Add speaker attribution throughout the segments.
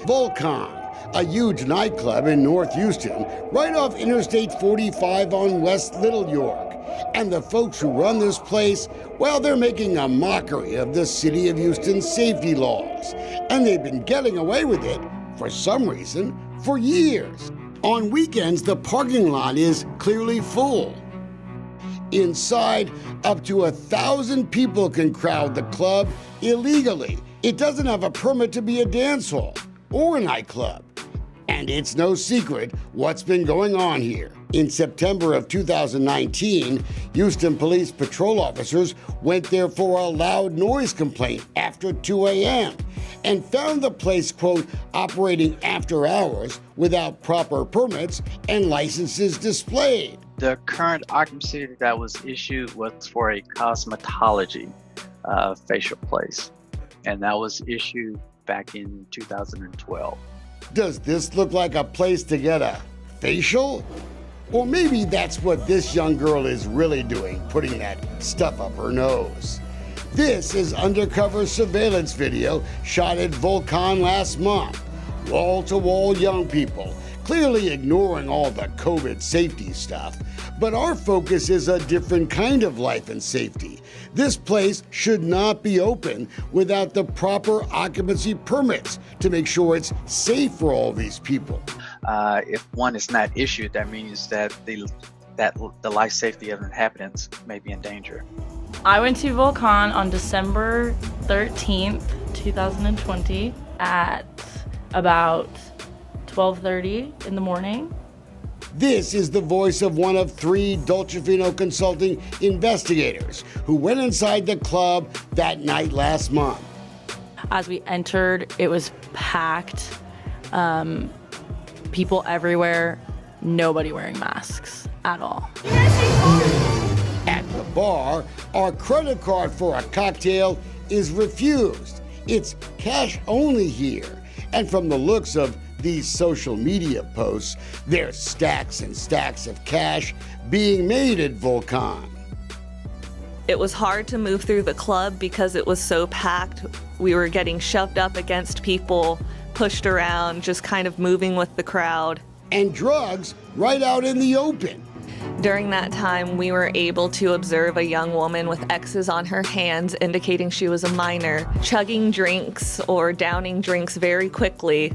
Speaker 1: Vulcan, a huge nightclub in North Houston, right off Interstate 45 on West Little York. And the folks who run this place, well, they're making a mockery of the city of Houston's safety laws. And they've been getting away with it, for some reason, for years. On weekends, the parking lot is clearly full. Inside, up to 1,000 people can crowd the club illegally. It doesn't have a permit to be a dance hall or a nightclub. And it's no secret what's been going on here. In September of 2019, Houston police patrol officers went there for a loud noise complaint after 2 a.m. and found the place, quote, operating after hours without proper permits and licenses displayed.
Speaker 2: The current occupancy that was issued was for a cosmetology facial place, and that was issued back in 2012.
Speaker 1: Does this look like a place to get a facial? Or maybe that's what this young girl is really doing, putting that stuff up her nose. This is undercover surveillance video shot at Vulcan last month. Wall-to-wall young people, clearly ignoring all the COVID safety stuff. But our focus is a different kind of life and safety. This place should not be open without the proper occupancy permits to make sure it's safe for all these people.
Speaker 2: If one is not issued, that means that the life safety of inhabitants may be in danger.
Speaker 3: I went to Vulcan on December 13th, 2020 at about 12:30 in the morning.
Speaker 1: This is the voice of one of 3 Dolcefino Consulting investigators who went inside the club that night last month.
Speaker 3: As we entered, it was packed. People everywhere, nobody wearing masks at all.
Speaker 1: At the bar, our credit card for a cocktail is refused. It's cash only here. And from the looks of these social media posts, there's stacks and stacks of cash being made at Vulcan.
Speaker 4: It was hard to move through the club because it was so packed. We were getting shoved up against people, pushed around, just kind of moving with the crowd.
Speaker 1: And drugs right out in the open.
Speaker 4: During that time, we were able to observe a young woman with X's on her hands indicating she was a minor, chugging drinks or downing drinks very quickly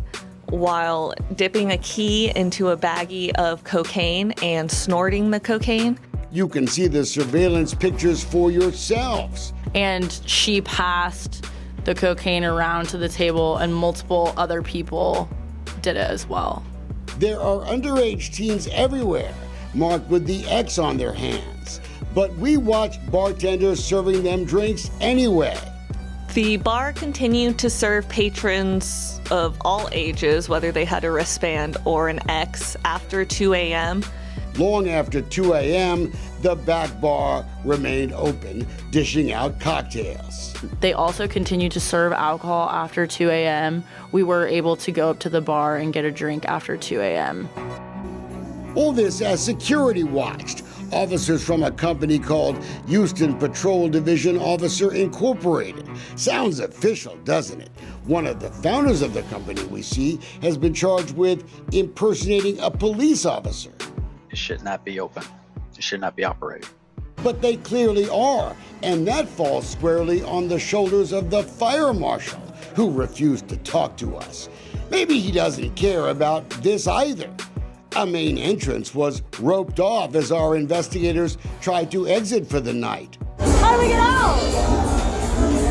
Speaker 4: while dipping a key into a baggie of cocaine and snorting the cocaine.
Speaker 1: You can see the surveillance pictures for yourselves.
Speaker 3: And she passed the cocaine around to the table, and multiple other people did it as well.
Speaker 1: There are underage teens everywhere, marked with the X on their hands. But we watched bartenders serving them drinks anyway.
Speaker 4: The bar continued to serve patrons of all ages, whether they had a wristband or an X, after 2 a.m.
Speaker 1: Long after 2 a.m., the back bar remained open, dishing out cocktails.
Speaker 3: They also continued to serve alcohol after 2 a.m. We were able to go up to the bar and get a drink after 2 a.m.
Speaker 1: All this as security watched. Officers from a company called Houston Patrol Division Officer Incorporated. Sounds official, doesn't it? One of the founders of the company we see has been charged with impersonating a police officer.
Speaker 2: It should not be open. It should not be operating.
Speaker 1: But they clearly are, and that falls squarely on the shoulders of the fire marshal, who refused to talk to us. Maybe he doesn't care about this either. A main entrance was roped off as our investigators tried to exit for the night.
Speaker 5: How do we get out?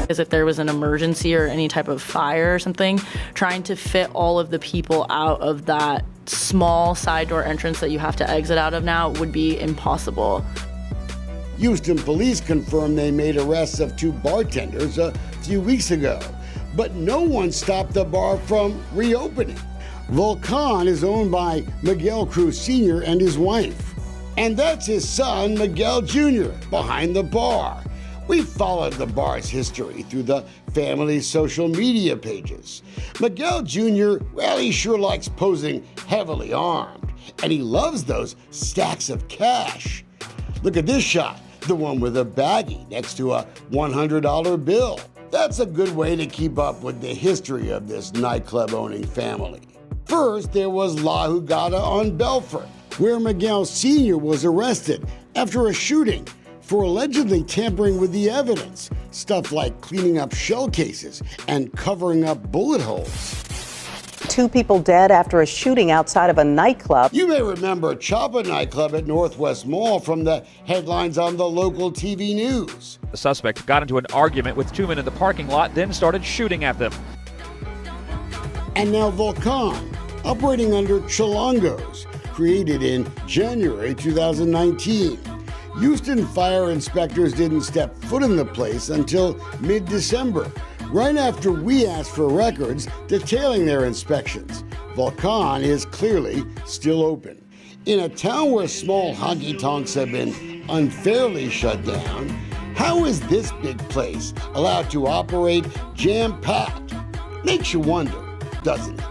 Speaker 3: As if there was an emergency or any type of fire or something, trying to fit all of the people out of that small side door entrance that you have to exit out of now would be impossible.
Speaker 1: Houston police confirmed they made arrests of 2 bartenders a few weeks ago, but no one stopped the bar from reopening. Vulcan is owned by Miguel Cruz Sr. and his wife. And that's his son, Miguel Jr., behind the bar. We've followed the bar's history through the family's social media pages. Miguel Jr., well, he sure likes posing heavily armed, and he loves those stacks of cash. Look at this shot, the one with a baggie next to a $100 bill. That's a good way to keep up with the history of this nightclub-owning family. First, there was La Jugada on Belfort, where Miguel Sr. was arrested after a shooting for allegedly tampering with the evidence, stuff like cleaning up shell cases and covering up bullet holes.
Speaker 6: 2 people dead after a shooting outside of a nightclub.
Speaker 1: You may remember Chapa nightclub at Northwest Mall from the headlines on the local TV news.
Speaker 7: The suspect got into an argument with 2 men in the parking lot, then started shooting at them.
Speaker 1: And now Vulcan, operating under Chilongos, created in January 2019. Houston fire inspectors didn't step foot in the place until mid-December, right after we asked for records detailing their inspections. Vulcan is clearly still open. In a town where small honky-tonks have been unfairly shut down, how is this big place allowed to operate jam-packed? Makes you wonder, doesn't it?